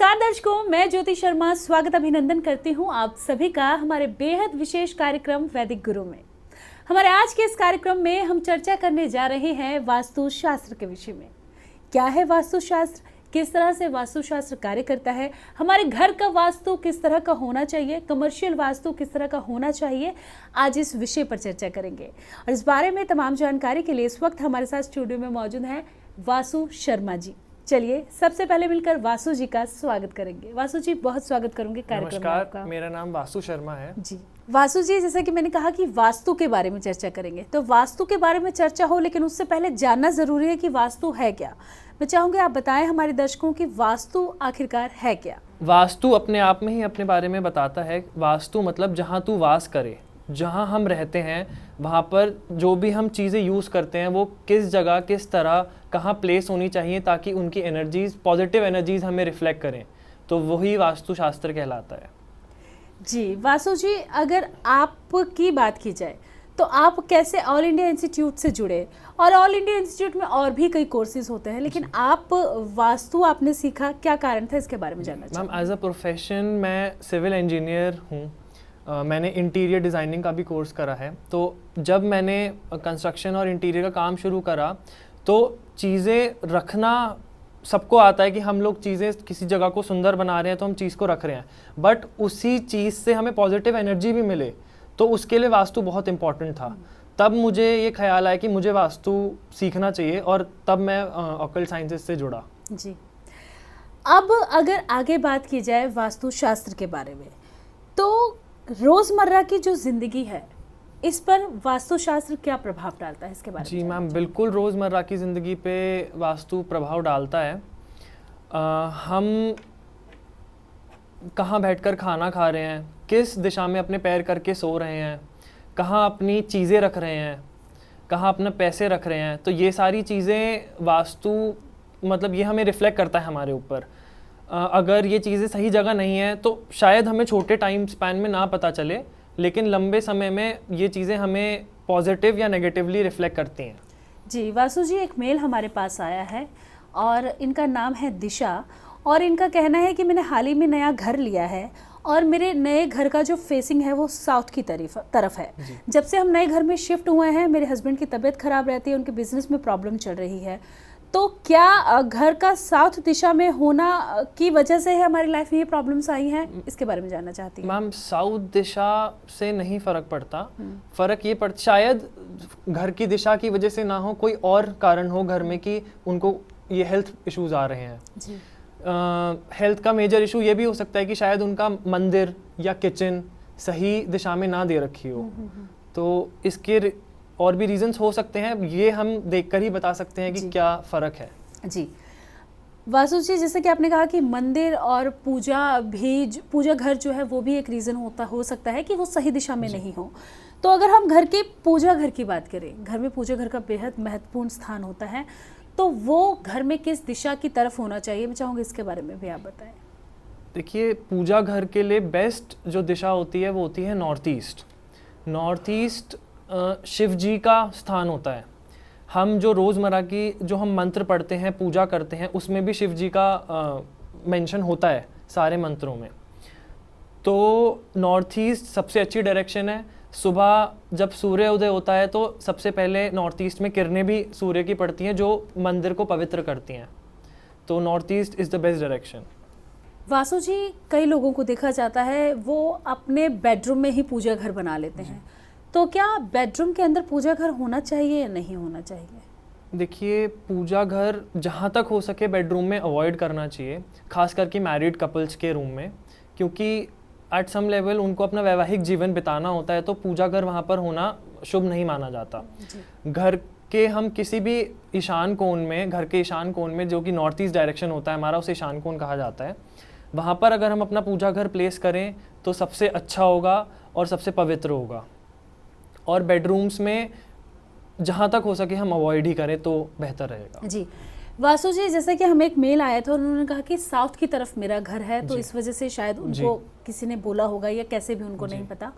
नमस्कार दर्शकों, मैं ज्योति शर्मा स्वागत अभिनंदन करती हूं आप सभी का हमारे बेहद विशेष कार्यक्रम वैदिक गुरु में। हमारे आज के इस कार्यक्रम में हम चर्चा करने जा रहे हैं वास्तु शास्त्र के विषय में। क्या है वास्तु शास्त्र, किस तरह से वास्तु शास्त्र कार्य करता है, हमारे घर का वास्तु किस तरह का होना चाहिए, कमर्शियल वास्तु किस तरह का होना चाहिए, आज इस विषय पर चर्चा करेंगे। और इस बारे में तमाम जानकारी के लिए इस वक्त हमारे साथ स्टूडियो में मौजूद हैं वासु शर्मा जी। चलिए सबसे पहले मिलकर वासु जी का स्वागत करेंगे। वासु जी, बहुत स्वागत करूंगी कार्यक्रम में आपका। मेरा नाम वासु शर्मा है जी। वासु जी, जैसा कि मैंने कहा कि वास्तु के बारे में चर्चा करेंगे, तो वास्तु के बारे में चर्चा हो, लेकिन उससे पहले जानना जरूरी है कि वास्तु है क्या। मैं चाहूंगी आप बताएं हमारे दर्शकों की वास्तु आखिरकार है क्या। वास्तु अपने आप में ही अपने बारे में बताता है। वास्तु मतलब जहाँ तू वास करे, जहाँ हम रहते हैं वहाँ पर जो भी हम चीज़ें यूज़ करते हैं वो किस जगह किस तरह कहाँ प्लेस होनी चाहिए ताकि उनकी एनर्जीज, पॉजिटिव एनर्जीज हमें रिफ्लेक्ट करें, तो वही वास्तुशास्त्र कहलाता है। जी वासु जी, अगर आपकी बात की जाए तो आप कैसे ऑल इंडिया इंस्टीट्यूट से जुड़े, और ऑल इंडिया इंस्टीट्यूट में और भी कई कोर्सेज होते हैं, लेकिन आप वास्तु आपने सीखा, क्या कारण था, इसके बारे में जानना चाहिए। मैम, एज अ प्रोफेशन मैं सिविल इंजीनियर हूँ। मैंने इंटीरियर डिज़ाइनिंग का भी कोर्स करा है। तो जब मैंने कंस्ट्रक्शन और इंटीरियर का काम शुरू करा तो चीज़ें रखना सबको आता है कि हम लोग चीज़ें किसी जगह को सुंदर बना रहे हैं तो हम चीज़ को रख रहे हैं, बट उसी चीज़ से हमें पॉजिटिव एनर्जी भी मिले, तो उसके लिए वास्तु बहुत इम्पॉर्टेंट था। तब मुझे ये ख्याल आया कि मुझे वास्तु सीखना चाहिए और तब मैं ऑकल्ट साइंसेस से जुड़ा। जी। अब अगर आगे बात की जाए वास्तु शास्त्र के बारे में, तो रोज़मर्रा की जो ज़िंदगी है इस पर वास्तुशास्त्र क्या प्रभाव डालता है, इसके बारे में। जी मैम, बिल्कुल रोज़मर्रा की ज़िंदगी पे वास्तु प्रभाव डालता है। हम कहाँ बैठकर खाना खा रहे हैं, किस दिशा में अपने पैर करके सो रहे हैं, कहाँ अपनी चीज़ें रख रहे हैं, कहाँ अपने पैसे रख रहे हैं, तो ये सारी चीज़ें वास्तु मतलब ये हमें रिफ्लेक्ट करता है हमारे ऊपर। अगर ये चीज़ें सही जगह नहीं है तो शायद हमें छोटे टाइम स्पैन में ना पता चले, लेकिन लंबे समय में ये चीज़ें हमें पॉजिटिव या नेगेटिवली रिफ्लेक्ट करती हैं। जी वासु जी, एक मेल हमारे पास आया है और इनका नाम है दिशा, और इनका कहना है कि मैंने हाल ही में नया घर लिया है और मेरे नए घर का जो फेसिंग है वो साउथ की तरफ है। जब से हम नए घर में शिफ्ट हुए हैं मेरे हस्बैंड की तबीयत खराब रहती है, उनके बिजनेस में प्रॉब्लम चल रही है, तो क्या घर का साउथ दिशा में होना की वजह से है हमारी लाइफ में ये प्रॉब्लम्स आई हैं, इसके बारे में जानना चाहती हूँ। मैम, साउथ दिशा से नहीं फ़र्क पड़ता। फ़र्क ये पड़ता शायद घर की दिशा की वजह से ना हो, कोई और कारण हो घर में कि उनको ये हेल्थ इश्यूज आ रहे हैं। जी। हेल्थ का मेजर इशू ये भी हो सकता है कि शायद उनका मंदिर या किचन सही दिशा में ना दे रखी हो, तो इसके और भी रीजंस हो सकते हैं। ये हम देखकर ही बता सकते हैं कि क्या फ़र्क है। जी वासु जी, जैसे कि आपने कहा कि मंदिर और पूजा घर जो है वो भी एक रीज़न हो सकता है कि वो सही दिशा में नहीं हो। तो अगर हम घर के पूजा घर की बात करें, घर में पूजा घर का बेहद महत्वपूर्ण स्थान होता है, तो वो घर में किस दिशा की तरफ होना चाहिए, मैं चाहूँगी इसके बारे में भी आप बताएं। देखिए, पूजा घर के लिए बेस्ट जो दिशा होती है वो होती है north east. North east Shiv ji का स्थान होता है। हम जो रोज़मर्रा की जो हम मंत्र पढ़ते हैं, पूजा करते हैं, उसमें भी शिव जी का मेंशन होता है सारे मंत्रों में। तो नॉर्थ ईस्ट सबसे अच्छी डायरेक्शन है। सुबह जब सूर्य उदय होता है तो सबसे पहले नॉर्थ ईस्ट में किरणें भी सूर्य की पड़ती हैं जो मंदिर को पवित्र करती हैं। तो north east is the best direction. Vasu ji, कई लोगों को देखा जाता है वो अपने बेडरूम में ही पूजा घर बना लेते हैं, तो क्या बेडरूम के अंदर पूजा घर होना चाहिए या नहीं होना चाहिए? देखिए, पूजा घर जहाँ तक हो सके बेडरूम में अवॉइड करना चाहिए, खास करके मैरिड कपल्स के रूम में, क्योंकि एट सम लेवल उनको अपना वैवाहिक जीवन बिताना होता है, तो पूजा घर वहाँ पर होना शुभ नहीं माना जाता। घर के हम किसी भी ईशान कोण में, घर के ईशान कोण में जो कि नॉर्थ ईस्ट डायरेक्शन होता है हमारा, उसे ईशान कोण कहा जाता है, वहाँ पर अगर हम अपना पूजा घर प्लेस करें तो सबसे अच्छा होगा और सबसे पवित्र होगा। और बेडरूम्स में जहाँ तक हो सके हम अवॉइड ही करें तो बेहतर रहेगा। जी वासु जी, जैसे कि हमें एक मेल आया था और उन्होंने कहा कि साउथ की तरफ मेरा घर है, तो इस वजह से शायद उनको किसी ने बोला होगा या कैसे भी, उनको नहीं पता।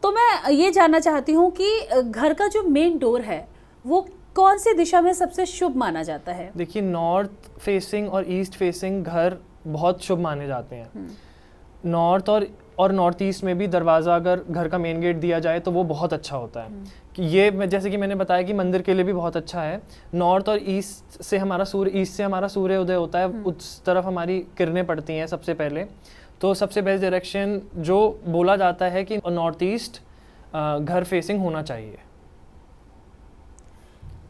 तो मैं ये जानना चाहती हूँ कि घर का जो मेन डोर है वो कौन सी दिशा में सबसे शुभ माना जाता है? देखिए, नॉर्थ फेसिंग और ईस्ट फेसिंग घर बहुत शुभ माने जाते हैं। नॉर्थ और नॉर्थ ईस्ट में भी दरवाज़ा अगर घर का मेन गेट दिया जाए तो वो बहुत अच्छा होता है। कि ये जैसे कि मैंने बताया कि मंदिर के लिए भी बहुत अच्छा है। नॉर्थ और ईस्ट से हमारा सूर्य उदय होता है, उस तरफ हमारी किरणें पड़ती हैं सबसे पहले। तो सबसे बेस्ट डायरेक्शन जो बोला जाता है कि नॉर्थ ईस्ट घर फेसिंग होना चाहिए।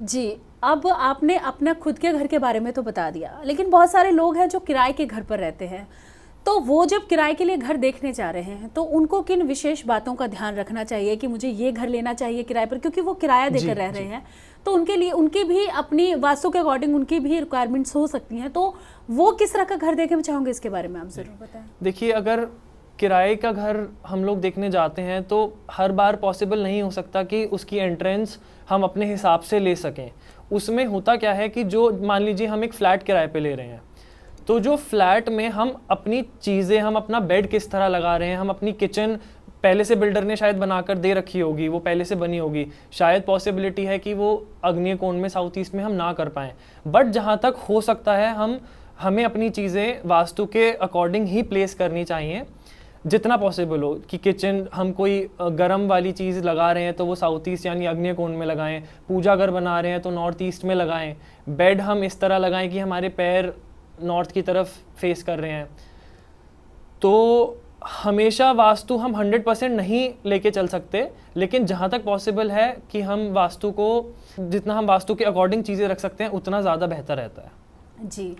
जी, अब आपने अपना खुद के घर के बारे में तो बता दिया, लेकिन बहुत सारे लोग हैं जो किराए के घर पर रहते हैं, तो वो जब किराए के लिए घर देखने जा रहे हैं तो उनको किन विशेष बातों का ध्यान रखना चाहिए कि मुझे ये घर लेना चाहिए किराए पर, क्योंकि वो किराया देकर रह रहे हैं, तो उनके लिए उनकी भी अपनी वास्तु के अकॉर्डिंग उनकी भी रिक्वायरमेंट्स हो सकती हैं, तो वो किस तरह का घर देखना चाहोगे, इसके बारे में आप ज़रूर बताएं। देखिए, अगर किराए का घर हम लोग देखने जाते हैं तो हर बार पॉसिबल नहीं हो सकता कि उसकी एंट्रेंस हम अपने हिसाब से ले सकें। उसमें होता क्या है कि जो मान लीजिए हम एक फ़्लैट किराए पे ले रहे हैं, तो जो फ्लैट में हम अपनी चीज़ें, हम अपना बेड किस तरह लगा रहे हैं, हम अपनी किचन पहले से बिल्डर ने शायद बनाकर दे रखी होगी, वो पहले से बनी होगी, शायद पॉसिबिलिटी है कि वो अग्नेय कोण में साउथ ईस्ट में हम ना कर पाएँ, बट जहाँ तक हो सकता है हमें अपनी चीज़ें वास्तु के अकॉर्डिंग ही प्लेस करनी चाहिए जितना पॉसिबल हो। कि किचन हम कोई गर्म वाली चीज़ लगा रहे हैं तो वो साउथ ईस्ट यानी अग्नेय कोण में लगाएं, पूजा घर बना रहे हैं तो नॉर्थ ईस्ट में लगाएं, बेड हम इस तरह लगाएं कि हमारे पैर नॉर्थ की तरफ फेस कर रहे हैं। तो हमेशा वास्तु हम 100% नहीं लेके चल सकते, लेकिन जहाँ तक पॉसिबल है कि हम वास्तु को जितना हम वास्तु के अकॉर्डिंग चीज़ें रख सकते हैं उतना ज़्यादा बेहतर रहता है। जी,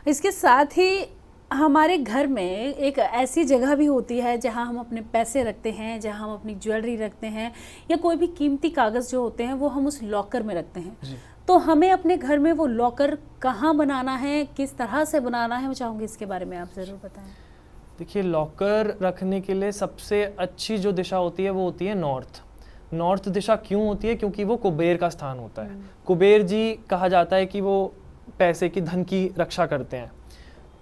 इसके साथ ही हमारे घर में एक ऐसी जगह भी होती है जहाँ हम अपने पैसे रखते हैं, जहाँ हम अपनी ज्वेलरी रखते हैं, या कोई भी कीमती कागज़ जो होते हैं वो हम उस लॉकर में रखते हैं। तो हमें अपने घर में वो लॉकर कहाँ बनाना है, किस तरह से बनाना है, मैं चाहूँगी इसके बारे में आप ज़रूर बताएं। देखिए, लॉकर रखने के लिए सबसे अच्छी जो दिशा होती है वो होती है नॉर्थ दिशा। क्यों होती है? क्योंकि वो कुबेर का स्थान होता है। कुबेर जी कहा जाता है कि वो पैसे की, धन की रक्षा करते हैं।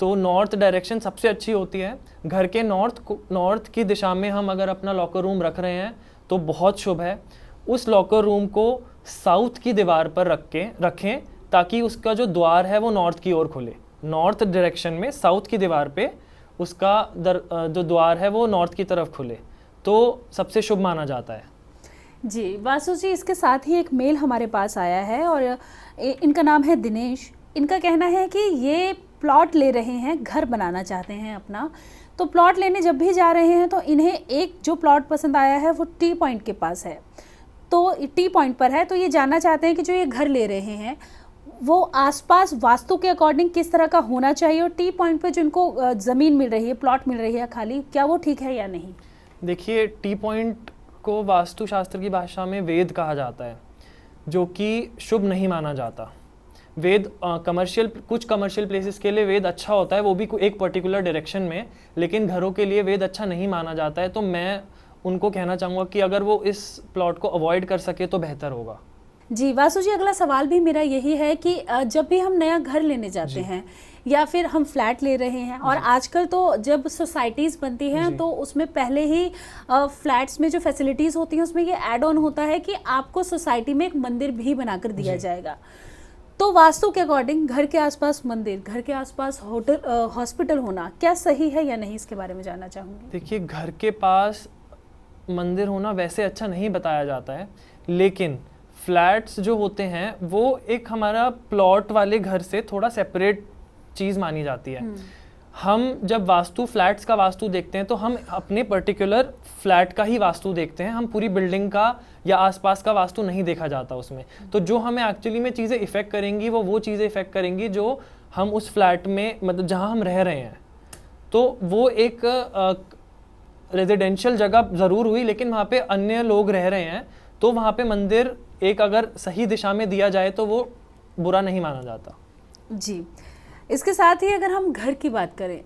तो नॉर्थ डायरेक्शन सबसे अच्छी होती है। घर के नॉर्थ की दिशा में हम अगर अपना लॉकर रूम रख रहे हैं तो बहुत शुभ है। उस लॉकर रूम को साउथ की दीवार पर रखें ताकि उसका जो द्वार है वो नॉर्थ की ओर खुले। नॉर्थ डायरेक्शन में साउथ की दीवार पे उसका जो द्वार है वो नॉर्थ की तरफ खुले, तो सबसे शुभ माना जाता है। जी, वासु जी, इसके साथ ही एक मेल हमारे पास आया है और इनका नाम है दिनेश। इनका कहना है कि ये प्लॉट ले रहे हैं, घर बनाना चाहते हैं अपना, तो प्लॉट लेने जब भी जा रहे हैं तो इन्हें एक जो प्लॉट पसंद आया है वो टी पॉइंट के पास है, तो टी पॉइंट पर है। तो ये जानना चाहते हैं कि जो ये घर ले रहे हैं वो आसपास वास्तु के अकॉर्डिंग किस तरह का होना चाहिए, और टी पॉइंट पे जिनको ज़मीन मिल रही है, प्लॉट मिल रही है खाली, क्या वो ठीक है या नहीं। देखिए, टी पॉइंट को वास्तुशास्त्र की भाषा में वेद कहा जाता है, जो कि शुभ नहीं माना जाता। वेद कुछ कमर्शियल प्लेसेस के लिए वेद अच्छा होता है, वो भी एक पर्टिकुलर डायरेक्शन में, लेकिन घरों के लिए वेद अच्छा नहीं माना जाता है। तो मैं उनको कहना चाहूँगा कि अगर वो इस प्लॉट को अवॉइड कर सके तो बेहतर होगा। जी, वासु जी, अगला सवाल भी मेरा यही है कि जब भी हम नया घर लेने जाते हैं या फिर हम फ्लैट ले रहे हैं, और आजकल तो जब सोसाइटीज़ बनती हैं तो उसमें पहले ही फ्लैट्स में जो फैसिलिटीज़ होती हैं उसमें ये ऐड ऑन होता है कि आपको सोसाइटी में एक मंदिर भी बनाकर दिया जाएगा। तो वास्तु के अकॉर्डिंग घर के आसपास मंदिर, घर के आसपास होटल, हॉस्पिटल होना क्या सही है या नहीं, इसके बारे में जानना चाहूँगी। देखिए, घर के पास मंदिर होना वैसे अच्छा नहीं बताया जाता है, लेकिन फ्लैट्स जो होते हैं वो एक हमारा प्लॉट वाले घर से थोड़ा सेपरेट चीज़ मानी जाती है। हम जब फ्लैट्स का वास्तु देखते हैं तो हम अपने पर्टिकुलर फ्लैट का ही वास्तु देखते हैं, हम पूरी बिल्डिंग का या आसपास का वास्तु नहीं देखा जाता उसमें। तो जो हमें एक्चुअली में चीज़ें इफ़ेक्ट करेंगी वो चीज़ें इफ़ेक्ट करेंगी जो हम उस फ्लैट में, मतलब जहाँ हम रह रहे हैं। तो वो एक रेजिडेंशियल जगह ज़रूर हुई, लेकिन वहाँ पे अन्य लोग रह रहे हैं, तो वहाँ पे मंदिर एक अगर सही दिशा में दिया जाए तो वो बुरा नहीं माना जाता। जी, इसके साथ ही अगर हम घर की बात करें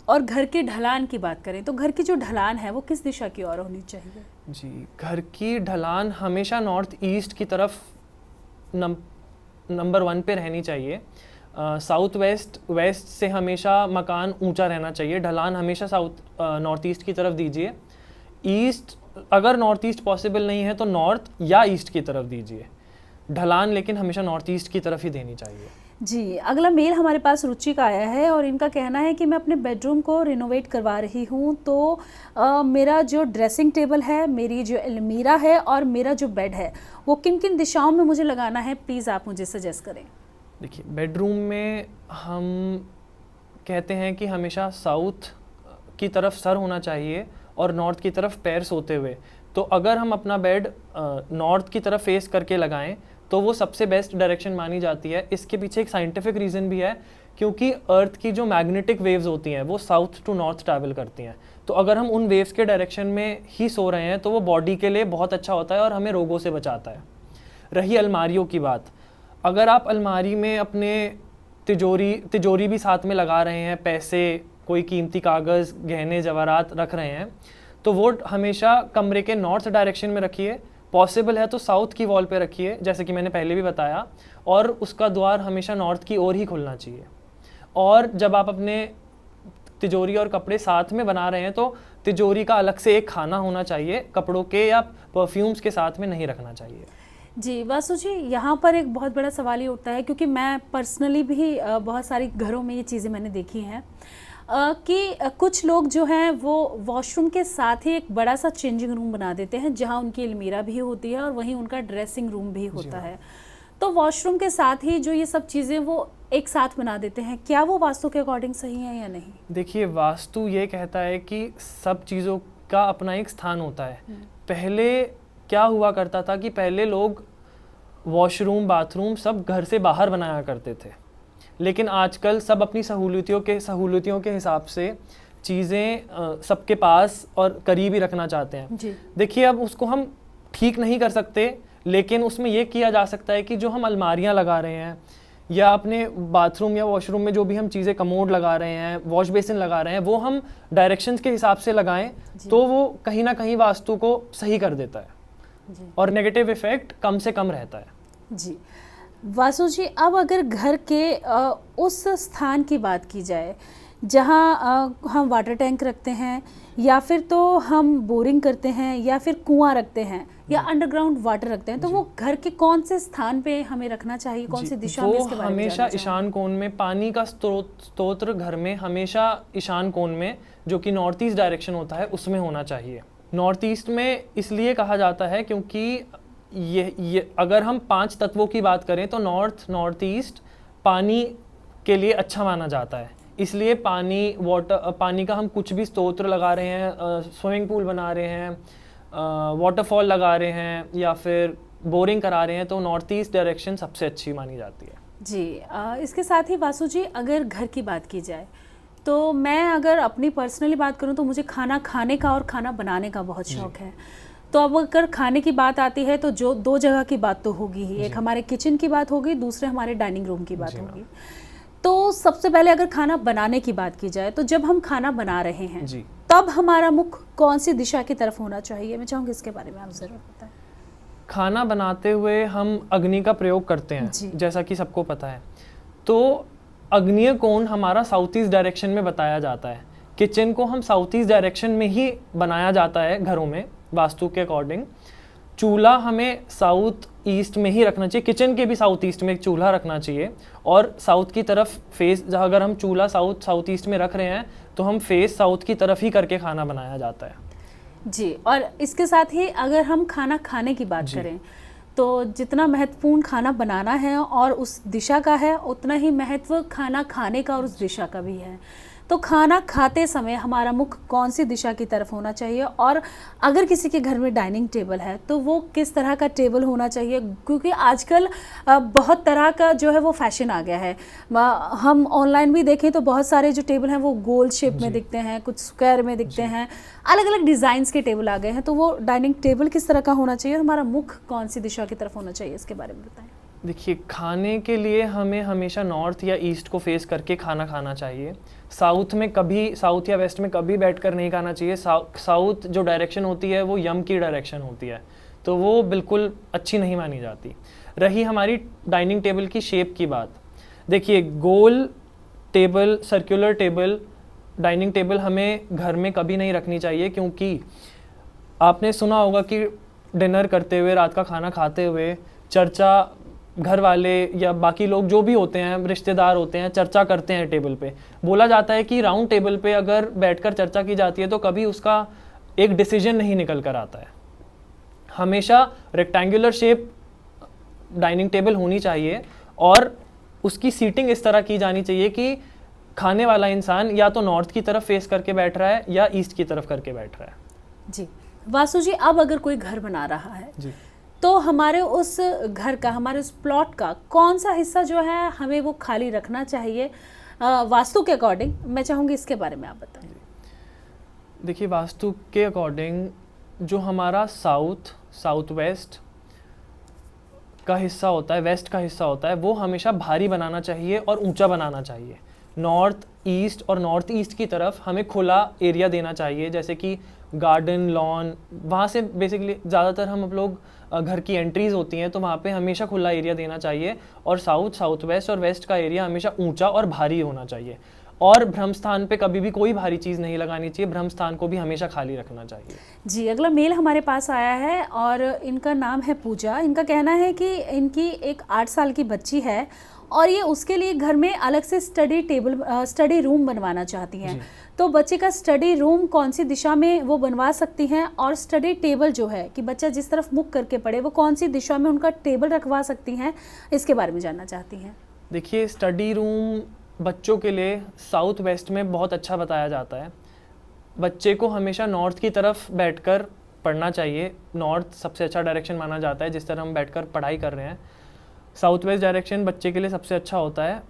और घर के ढलान की बात करें, तो घर की जो ढलान है वो किस दिशा की ओर होनी चाहिए। जी, घर की ढलान हमेशा नॉर्थ ईस्ट की तरफ नंबर 1 पे रहनी चाहिए। साउथ वेस्ट से हमेशा मकान ऊंचा रहना चाहिए। ढलान हमेशा नॉर्थ ईस्ट की तरफ दीजिए। ईस्ट, अगर नॉर्थ ईस्ट पॉसिबल नहीं है तो नॉर्थ या ईस्ट की तरफ दीजिए ढलान, लेकिन हमेशा नॉर्थ ईस्ट की तरफ ही देनी चाहिए। जी, अगला मेल हमारे पास रुचि का आया है और इनका कहना है कि मैं अपने बेडरूम को रिनोवेट करवा रही हूँ, तो मेरा जो ड्रेसिंग टेबल है, मेरी जो अलमीरा है और मेरा जो बेड है, वो किन-किन दिशाओं में मुझे लगाना है, प्लीज़ आप मुझे सजेस्ट करें। देखिए, बेडरूम में हम कहते हैं कि हमेशा साउथ की तरफ सर होना चाहिए और नॉर्थ की तरफ पैर सोते हुए। तो अगर हम अपना बेड नॉर्थ की तरफ फेस करके लगाएं तो वो सबसे बेस्ट डायरेक्शन मानी जाती है। इसके पीछे एक साइंटिफिक रीज़न भी है, क्योंकि अर्थ की जो मैग्नेटिक वेव्स होती हैं वो साउथ टू नॉर्थ ट्रैवल करती हैं। तो अगर हम उन वेव्स के डायरेक्शन में ही सो रहे हैं तो वो बॉडी के लिए बहुत अच्छा होता है और हमें रोगों से बचाता है। रही अलमारियों की बात, अगर आप अलमारी में अपने तिजोरी भी साथ में लगा रहे हैं, पैसे, कोई कीमती कागज़, गहने, जवाहरात रख रहे हैं, तो वो हमेशा कमरे के नॉर्थ डायरेक्शन में रखिए। पॉसिबल है तो साउथ की वॉल पे रखिए, जैसे कि मैंने पहले भी बताया, और उसका द्वार हमेशा नॉर्थ की ओर ही खुलना चाहिए। और जब आप अपने तिजोरी और कपड़े साथ में बना रहे हैं तो तिजोरी का अलग से एक खाना होना चाहिए, कपड़ों के या परफ्यूम्स के साथ में नहीं रखना चाहिए। जी, वासु जी, यहाँ पर एक बहुत बड़ा सवाल ये उठता है, क्योंकि मैं पर्सनली भी बहुत सारी घरों में ये चीज़ें मैंने देखी हैं कि कुछ लोग जो हैं वो वॉशरूम के साथ ही एक बड़ा सा चेंजिंग रूम बना देते हैं, जहाँ उनकी अलमीरा भी होती है और वहीं उनका ड्रेसिंग रूम भी होता है। तो वॉशरूम के साथ ही जो ये सब चीज़ें वो एक साथ बना देते हैं, क्या वो वास्तु के अकॉर्डिंग सही है या नहीं? देखिए, वास्तु ये कहता है कि सब चीज़ों का अपना एक स्थान होता है। पहले क्या हुआ करता था कि पहले लोग वॉशरूम, बाथरूम सब घर से बाहर बनाया करते थे, लेकिन आजकल सब अपनी सहूलियतों के हिसाब से चीज़ें सबके पास और करीब ही रखना चाहते हैं। जी। देखिए, अब उसको हम ठीक नहीं कर सकते, लेकिन उसमें ये किया जा सकता है कि जो हम अलमारियां लगा रहे हैं या अपने बाथरूम या वॉशरूम में जो भी हम चीज़ें, कमोड लगा रहे हैं, वॉश बेसिन लगा रहे हैं, वो हम डायरेक्शंस के हिसाब से लगाएं, तो वो कहीं ना कहीं वास्तु को सही कर देता है और नेगेटिव इफेक्ट कम से कम रहता है। जी, वासु जी, अब अगर घर के उस स्थान की बात की जाए जहाँ हम वाटर टैंक रखते हैं, या फिर तो हम बोरिंग करते हैं, या फिर कुआं रखते हैं, या अंडरग्राउंड वाटर रखते हैं, तो वो घर के कौन से स्थान पे हमें रखना चाहिए, कौन सी दिशा में? इसके बारे में हमेशा ईशान कोण में, पानी का स्रोत घर में हमेशा ईशान कोण में, जो कि नॉर्थ ईस्ट डायरेक्शन होता है, उसमें होना चाहिए। नॉर्थ ईस्ट में इसलिए कहा जाता है क्योंकि ये अगर हम 5 तत्वों की बात करें तो नॉर्थ ईस्ट पानी के लिए अच्छा माना जाता है। इसलिए पानी का हम कुछ भी स्तोत्र लगा रहे हैं, स्विमिंग पूल बना रहे हैं, वाटरफॉल लगा रहे हैं, या फिर बोरिंग करा रहे हैं, तो नॉर्थ ईस्ट डायरेक्शन सबसे अच्छी मानी जाती है। जी, इसके साथ ही वासु जी, अगर घर की बात की जाए तो मैं अगर अपनी पर्सनली बात करूं तो मुझे खाना खाने का और खाना बनाने का बहुत शौक है। तो अब अगर खाने की बात आती है तो जो 2 जगह की बात तो होगी ही, एक हमारे किचन की बात होगी, दूसरे हमारे डाइनिंग रूम की बात होगी। तो सबसे पहले अगर खाना बनाने की बात की जाए तो जब हम खाना बना रहे हैं तब हमारा मुख कौन सी दिशा की तरफ होना चाहिए? मैं चाहूँगी इसके बारे में आप ज़रूर बताएं। खाना बनाते हुए हम अग्नि का प्रयोग करते हैं, जैसा कि सबको पता है। तो अग्निय कोण हमारा साउथ ईस्ट डायरेक्शन में बताया जाता है। किचन को हम साउथ ईस्ट डायरेक्शन में ही बनाया जाता है घरों में वास्तु के अकॉर्डिंग। चूल्हा हमें साउथ ईस्ट में ही रखना चाहिए, किचन के भी साउथ ईस्ट में एक चूल्हा रखना चाहिए, और साउथ की तरफ फेस, अगर हम चूल्हा साउथ ईस्ट में रख रहे हैं तो हम फेस साउथ की तरफ ही करके खाना बनाया जाता है। जी, और इसके साथ ही अगर हम खाना खाने की बात करें तो जितना महत्वपूर्ण खाना बनाना है और उस दिशा का है, उतना ही महत्व खाना खाने का और उस दिशा का भी है। तो खाना खाते समय हमारा मुख कौन सी दिशा की तरफ होना चाहिए, और अगर किसी के घर में डाइनिंग टेबल है तो वो किस तरह का टेबल होना चाहिए? क्योंकि आजकल बहुत तरह का जो है वो फैशन आ गया है। हम ऑनलाइन भी देखें तो बहुत सारे जो टेबल हैं वो गोल शेप में दिखते हैं, कुछ स्क्वायर में दिखते हैं, अलग अलग डिज़ाइंस के टेबल आ गए हैं। तो वो डाइनिंग टेबल किस तरह का होना चाहिए और हमारा मुख कौन सी दिशा की तरफ होना चाहिए, इसके बारे में बताएं। देखिए, खाने के लिए हमें हमेशा नॉर्थ या ईस्ट को फेस करके खाना खाना चाहिए। साउथ या वेस्ट में कभी बैठकर नहीं खाना चाहिए। साउथ जो डायरेक्शन होती है वो यम की डायरेक्शन होती है, तो वो बिल्कुल अच्छी नहीं मानी जाती। रही हमारी डाइनिंग टेबल की शेप की बात, देखिए, गोल table, circular table, dining table हमें घर में कभी नहीं रखनी चाहिए, क्योंकि आपने सुना होगा कि डिनर करते हुए, रात का खाना खाते हुए चर्चा घर वाले या बाकी लोग जो भी होते हैं, रिश्तेदार होते हैं, चर्चा करते हैं टेबल पे। बोला जाता है कि राउंड टेबल पे अगर बैठकर चर्चा की जाती है तो कभी उसका एक डिसीजन नहीं निकल कर आता है। हमेशा रेक्टेंगुलर शेप डाइनिंग टेबल होनी चाहिए और उसकी सीटिंग इस तरह की जानी चाहिए कि खाने वाला इंसान या तो नॉर्थ की तरफ फेस करके बैठ रहा है या ईस्ट की तरफ करके बैठ रहा है। जी वासु जी, अब अगर कोई घर बना रहा है जी, तो हमारे उस घर का, हमारे उस प्लॉट का कौन सा हिस्सा जो है हमें वो खाली रखना चाहिए वास्तु के अकॉर्डिंग? मैं चाहूँगी इसके बारे में आप बताएं। देखिए वास्तु के अकॉर्डिंग जो हमारा साउथ वेस्ट का हिस्सा होता है, वेस्ट का हिस्सा होता है, वो हमेशा भारी बनाना चाहिए और ऊंचा बनाना चाहिए। नॉर्थ ईस्ट और नॉर्थ ईस्ट की तरफ हमें खुला एरिया देना चाहिए, जैसे कि गार्डन, लॉन। वहाँ से बेसिकली ज़्यादातर हम लोग घर की एंट्रीज होती हैं तो वहाँ पे हमेशा खुला एरिया देना चाहिए। और साउथ वेस्ट और वेस्ट का एरिया हमेशा ऊंचा और भारी होना चाहिए। और ब्रह्म स्थान पे कभी भी कोई भारी चीज़ नहीं लगानी चाहिए, ब्रह्म स्थान को भी हमेशा खाली रखना चाहिए। जी, अगला मेल हमारे पास आया है और इनका नाम है पूजा। इनका कहना है कि इनकी एक 8 साल की बच्ची है और ये उसके लिए घर में अलग से स्टडी रूम बनवाना चाहती हैं। तो बच्चे का स्टडी रूम कौन सी दिशा में वो बनवा सकती हैं, और स्टडी टेबल जो है कि बच्चा जिस तरफ मुख करके पढ़े वो कौन सी दिशा में उनका टेबल रखवा सकती हैं, इसके बारे में जानना चाहती हैं। देखिए स्टडी रूम बच्चों के लिए साउथ वेस्ट में बहुत अच्छा बताया जाता है। बच्चे को हमेशा नॉर्थ की तरफ बैठकर पढ़ना चाहिए। नॉर्थ सबसे अच्छा डायरेक्शन माना जाता है जिस तरह हम बैठकर पढ़ाई कर रहे हैं। साउथ वेस्ट डायरेक्शन बच्चे के लिए सबसे अच्छा होता है।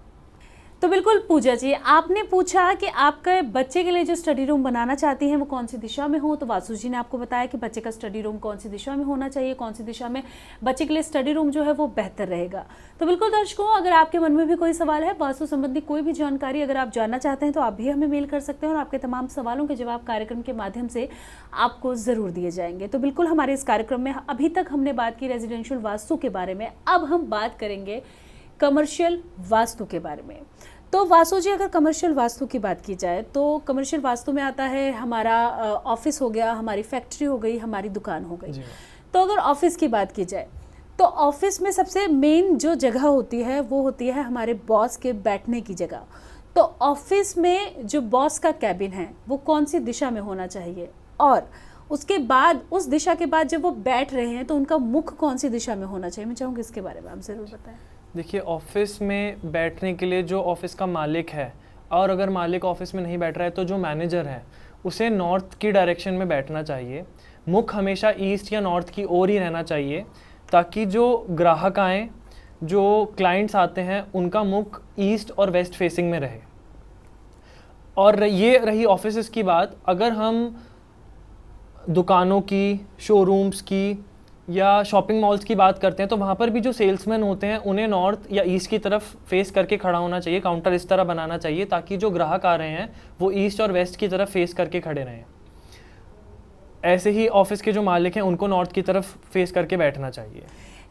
तो बिल्कुल पूजा जी, आपने पूछा कि आपके बच्चे के लिए जो स्टडी रूम बनाना चाहती हैं वो कौन सी दिशा में हो, तो वासु जी ने आपको बताया कि बच्चे का स्टडी रूम कौन सी दिशा में होना चाहिए, कौन सी दिशा में बच्चे के लिए स्टडी रूम जो है वो बेहतर रहेगा। तो बिल्कुल दर्शकों, अगर आपके मन में भी कोई सवाल है, वास्तु संबंधी कोई भी जानकारी अगर आप जानना चाहते हैं तो आप भी हमें मेल कर सकते हैं और आपके तमाम सवालों के जवाब कार्यक्रम के माध्यम से आपको ज़रूर दिए जाएंगे। तो बिल्कुल हमारे इस कार्यक्रम में अभी तक हमने बात की रेजिडेंशियल वास्तु के बारे में, अब हम बात करेंगे कमर्शियल वास्तु के बारे में। तो वासु जी, अगर कमर्शियल वास्तु की बात की जाए तो कमर्शियल वास्तु में आता है हमारा ऑफिस हो गया, हमारी फैक्ट्री हो गई, हमारी दुकान हो गई। तो अगर ऑफिस की बात की जाए तो ऑफिस में सबसे मेन जो जगह होती है वो होती है हमारे बॉस के बैठने की जगह। तो ऑफिस में जो बॉस का कैबिन है वो कौन सी दिशा में होना चाहिए, और उसके बाद उस दिशा के बाद जब वो बैठ रहे हैं तो उनका मुख कौन सी दिशा में होना चाहिए? मैं चाहूँगी इसके बारे में आप ज़रूर बताएं। देखिए ऑफिस में बैठने के लिए जो ऑफिस का मालिक है, और अगर मालिक ऑफिस में नहीं बैठ रहा है तो जो मैनेजर है उसे नॉर्थ की डायरेक्शन में बैठना चाहिए। मुख हमेशा ईस्ट या नॉर्थ की ओर ही रहना चाहिए ताकि जो ग्राहक आएँ, जो क्लाइंट्स आते हैं, उनका मुख ईस्ट और वेस्ट फेसिंग में रहे। और ये रही ऑफिस की बात। अगर हम दुकानों की, शोरूम्स की या शॉपिंग मॉल्स की बात करते हैं तो वहाँ पर भी जो सेल्समैन होते हैं उन्हें नॉर्थ या ईस्ट की तरफ फेस करके खड़ा होना चाहिए। काउंटर इस तरह बनाना चाहिए ताकि जो ग्राहक आ रहे हैं वो ईस्ट और वेस्ट की तरफ फेस करके खड़े रहें। ऐसे ही ऑफिस के जो मालिक हैं उनको नॉर्थ की तरफ फेस करके बैठना चाहिए।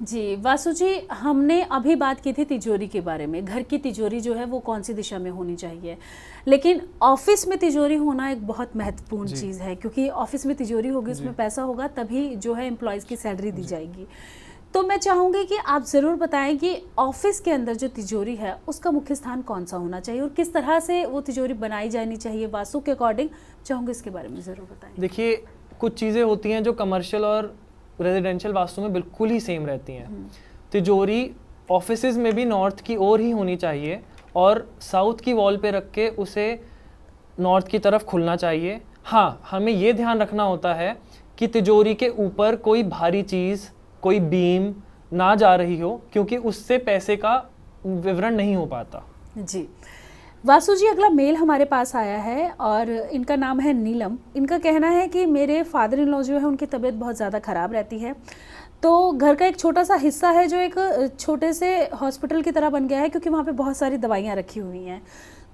जी वासु जी, हमने अभी बात की थी तिजोरी के बारे में, घर की तिजोरी जो है वो कौन सी दिशा में होनी चाहिए, लेकिन ऑफिस में तिजोरी होना एक बहुत महत्वपूर्ण चीज़ है, क्योंकि ऑफिस में तिजोरी होगी, उसमें पैसा होगा, तभी जो है एम्प्लॉयज़ की सैलरी दी जाएगी। तो मैं चाहूँगी कि आप ज़रूर बताएं कि ऑफिस के अंदर जो तिजोरी है उसका मुख्य स्थान कौन सा होना चाहिए और किस तरह से वो तिजोरी बनाई जानी चाहिए वास्तु के अकॉर्डिंग। चाहूँगी इसके बारे में ज़रूर बताएं। देखिए कुछ चीज़ें होती हैं जो कमर्शियल और रेजिडेंशियल वास्तु में बिल्कुल ही सेम रहती हैं। तिजोरी ऑफिसेज में भी नॉर्थ की ओर ही होनी चाहिए और साउथ की वॉल पे रख के उसे नॉर्थ की तरफ खुलना चाहिए। हाँ, हमें ये ध्यान रखना होता है कि तिजोरी के ऊपर कोई भारी चीज़, कोई बीम ना जा रही हो, क्योंकि उससे पैसे का विवरण नहीं हो पाता। जी वासु जी, अगला मेल हमारे पास आया है और इनका नाम है नीलम। इनका कहना है कि मेरे फादर इन लॉ जो है उनकी तबीयत बहुत ज़्यादा ख़राब रहती है, तो घर का एक छोटा सा हिस्सा है जो एक छोटे से हॉस्पिटल की तरह बन गया है, क्योंकि वहाँ पे बहुत सारी दवाइयाँ रखी हुई हैं।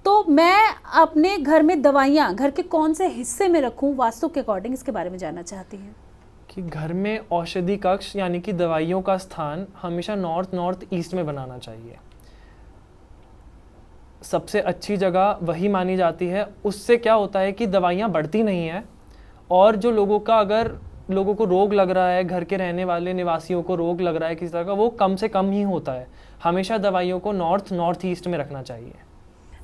तो मैं अपने घर में दवाइयाँ घर के कौन से हिस्से में रखूँ वास्तु के अकॉर्डिंग, इसके बारे में जानना चाहती हैं। कि घर में औषधि कक्ष यानी कि दवाइयों का स्थान हमेशा नॉर्थ ईस्ट में बनाना चाहिए। सबसे अच्छी जगह वही मानी जाती है। उससे क्या होता है कि दवाइयाँ बढ़ती नहीं हैं और जो लोगों का अगर लोगों को रोग लग रहा है, घर के रहने वाले निवासियों को रोग लग रहा है किसी तरह का, वो कम से कम ही होता है। हमेशा दवाइयों को नॉर्थ ईस्ट में रखना चाहिए।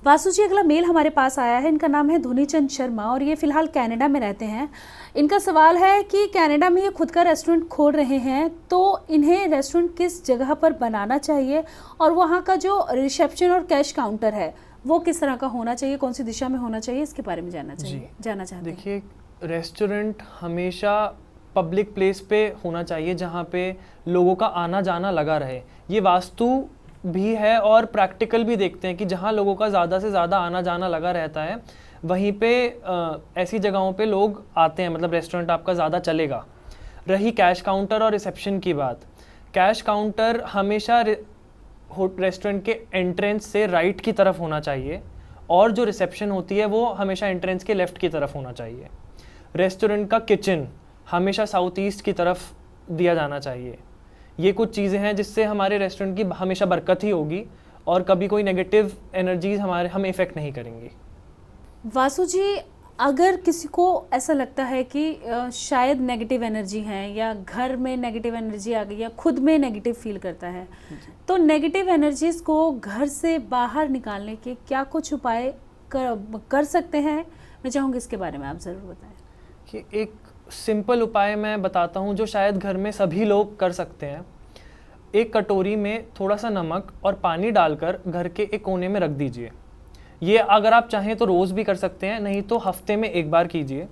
वासु जी, अगला मेल हमारे पास आया है। इनका नाम है धुनीचंद शर्मा और ये फिलहाल कनाडा में रहते हैं। इनका सवाल है कि कनाडा में ये खुद का रेस्टोरेंट खोल रहे हैं, तो इन्हें रेस्टोरेंट किस जगह पर बनाना चाहिए और वहाँ का जो रिसेप्शन और कैश काउंटर है वो किस तरह का होना चाहिए, कौन सी दिशा में होना चाहिए, इसके बारे में जानना चाहते हैं। देखिए, रेस्टोरेंट हमेशा पब्लिक प्लेस पे होना चाहिए जहाँ पे लोगों का आना जाना लगा रहे। ये वास्तु भी है और प्रैक्टिकल भी देखते हैं कि जहाँ लोगों का ज़्यादा से ज़्यादा आना जाना लगा रहता है वहीं पे ऐसी जगहों पे लोग आते हैं, मतलब रेस्टोरेंट आपका ज़्यादा चलेगा। रही कैश काउंटर और रिसेप्शन की बात, कैश काउंटर हमेशा रेस्टोरेंट के एंट्रेंस से राइट की तरफ होना चाहिए और जो रिसेप्शन होती है वो हमेशा एंट्रेंस के लेफ़्ट की तरफ होना चाहिए। रेस्टोरेंट का किचन हमेशा साउथ ईस्ट की तरफ दिया जाना चाहिए। ये कुछ चीज़ें हैं जिससे हमारे रेस्टोरेंट की हमेशा बरकत ही होगी और कभी कोई नेगेटिव एनर्जीज हमें इफ़ेक्ट नहीं करेंगी। वासु जी, अगर किसी को ऐसा लगता है कि शायद नेगेटिव एनर्जी है या घर में नेगेटिव एनर्जी आ गई या खुद में नेगेटिव फील करता है, तो नेगेटिव एनर्जीज को घर से बाहर निकालने के क्या कुछ उपाय कर सकते हैं? मैं चाहूँगी इसके बारे में आप ज़रूर बताएं। कि एक सिंपल उपाय मैं बताता हूँ जो शायद घर में सभी लोग कर सकते हैं। एक कटोरी में थोड़ा सा नमक और पानी डालकर घर के एक कोने में रख दीजिए। ये अगर आप चाहें तो रोज़ भी कर सकते हैं, नहीं तो हफ्ते में एक बार कीजिए।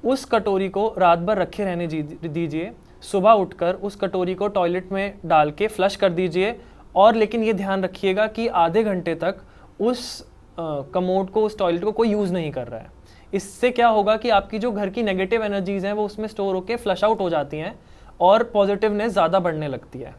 उस कटोरी को रात भर रखे रहने दीजिए। सुबह उठकर उस कटोरी को टॉयलेट में डाल के फ्लश कर दीजिए। और लेकिन ये ध्यान रखिएगा कि आधे घंटे तक उस कमोड को, उस टॉयलेट को कोई यूज़ नहीं कर रहा है। इससे क्या होगा कि आपकी जो घर की नेगेटिव एनर्जीज़ हैं वो उसमें स्टोर होकर फ्लश आउट हो जाती हैं और पॉजिटिवनेस ज़्यादा बढ़ने लगती है।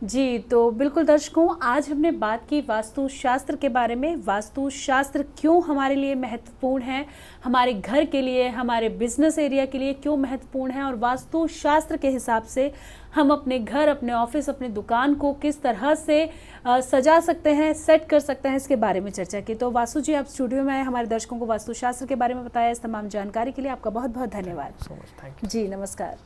जी, तो बिल्कुल दर्शकों, आज हमने बात की वास्तुशास्त्र के बारे में। वास्तुशास्त्र क्यों हमारे लिए महत्वपूर्ण है, हमारे घर के लिए, हमारे बिजनेस एरिया के लिए क्यों महत्वपूर्ण है और वास्तुशास्त्र के हिसाब से हम अपने घर, अपने ऑफिस, अपने दुकान को किस तरह से सजा सकते हैं, सेट कर सकते हैं, इसके बारे में चर्चा की। तो वासु जी, आप स्टूडियो में आए, हमारे दर्शकों को वास्तुशास्त्र के बारे में बताया। इस तमाम जानकारी के लिए आपका बहुत बहुत धन्यवाद। Thank you. जी, नमस्कार।